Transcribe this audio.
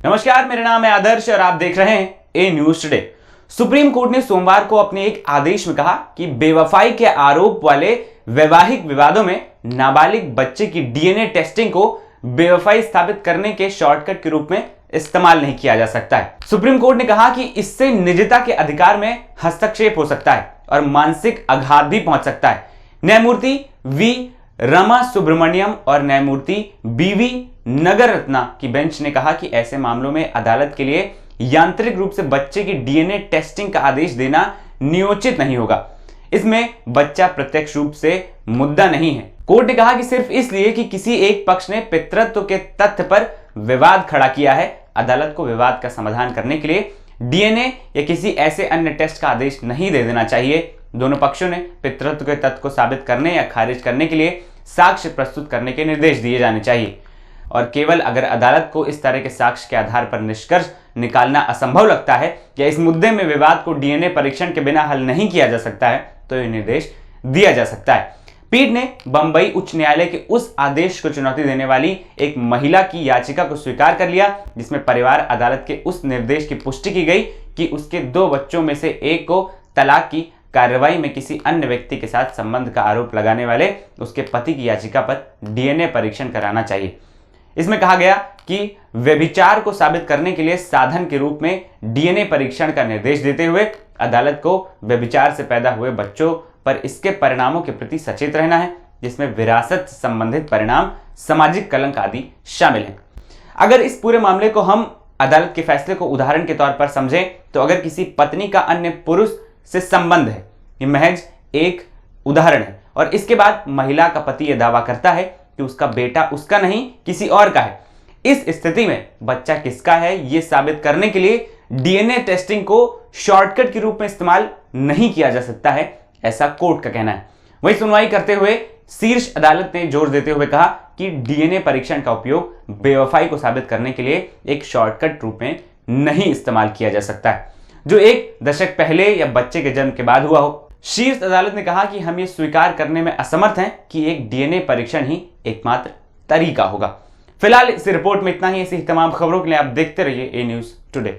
नमस्कार, मेरा नाम है आदर्श और आप देख रहे हैं ए न्यूज टुडे। सुप्रीम कोर्ट ने सोमवार को अपने एक आदेश में कहा कि बेवफाई के आरोप वाले वैवाहिक विवादों में नाबालिग बच्चे की डीएनए टेस्टिंग को बेवफाई साबित करने के शॉर्टकट के रूप में इस्तेमाल नहीं किया जा सकता है। सुप्रीम कोर्ट ने कहा कि इससे निजता के अधिकार में हस्तक्षेप हो सकता है और मानसिक आघात भी पहुंच सकता है। न्यायमूर्ति वी रमा सुब्रमण्यम और न्यायमूर्ति बीवी नगररत्ना की बेंच ने कहा कि ऐसे मामलों में अदालत के लिए यांत्रिक रूप से बच्चे की डीएनए टेस्टिंग का आदेश देना नियोजित नहीं होगा। इसमें बच्चा प्रत्यक्ष रूप से मुद्दा नहीं है। कोर्ट ने कहा कि सिर्फ इसलिए कि किसी एक पक्ष ने पितृत्व के तथ्य पर विवाद खड़ा किया है, अदालत को विवाद का समाधान करने के लिए डीएनए या किसी ऐसे अन्य टेस्ट का आदेश नहीं दे देना चाहिए। दोनों पक्षों ने पितृत्व के तथ्य को साबित करने या खारिज करने के लिए साक्ष्य प्रस्तुत करने के निर्देश दिए जाने चाहिए और केवल अगर अदालत को इस तरह के साक्ष्य के आधार पर निष्कर्ष निकालना असंभव लगता है या इस मुद्दे में विवाद को डीएनए परीक्षण के बिना हल नहीं किया जा सकता है तो यह निर्देश दिया जा सकता है। पीठ ने बंबई उच्च न्यायालय के उस आदेश को चुनौती देने वाली एक महिला की याचिका को स्वीकार कर लिया जिसमें परिवार अदालत के उस निर्देश की पुष्टि की गई कि उसके 2 बच्चों में से एक को तलाक की कार्रवाई में किसी अन्य व्यक्ति के साथ संबंध का आरोप लगाने वाले उसके पति की याचिका पर डीएनए परीक्षण कराना चाहिए। इसमें कहा गया कि व्यभिचार को साबित करने के लिए साधन के रूप में डीएनए परीक्षण का निर्देश देते हुए अदालत को व्यभिचार से पैदा हुए बच्चों पर इसके परिणामों के प्रति सचेत रहना है, जिसमें विरासत से संबंधित परिणाम, सामाजिक कलंक आदि शामिल हैं। अगर इस पूरे मामले को हम अदालत के फैसले को उदाहरण के तौर पर समझें तो अगर किसी पत्नी का अन्य पुरुष से संबंध है, ये महज एक उदाहरण है, और इसके बाद महिला का पति यह दावा करता है कि उसका बेटा उसका नहीं किसी और का है। इस स्थिति में बच्चा किसका है यह साबित करने के लिए डीएनए टेस्टिंग को शॉर्टकट के रूप में इस्तेमाल नहीं किया जा सकता है, ऐसा कोर्ट का कहना है। वही सुनवाई करते हुए शीर्ष अदालत ने जोर देते हुए कहा कि डीएनए परीक्षण का उपयोग बेवफाई को साबित करने के लिए एक शॉर्टकट रूप में नहीं इस्तेमाल किया जा सकता है जो 1 दशक पहले या बच्चे के जन्म के बाद हुआ हो। शीर्ष अदालत ने कहा कि हम ये स्वीकार करने में असमर्थ हैं कि एक डीएनए परीक्षण ही एकमात्र तरीका होगा। फिलहाल इस रिपोर्ट में इतना ही। ऐसी तमाम खबरों के लिए आप देखते रहिए ए न्यूज टुडे।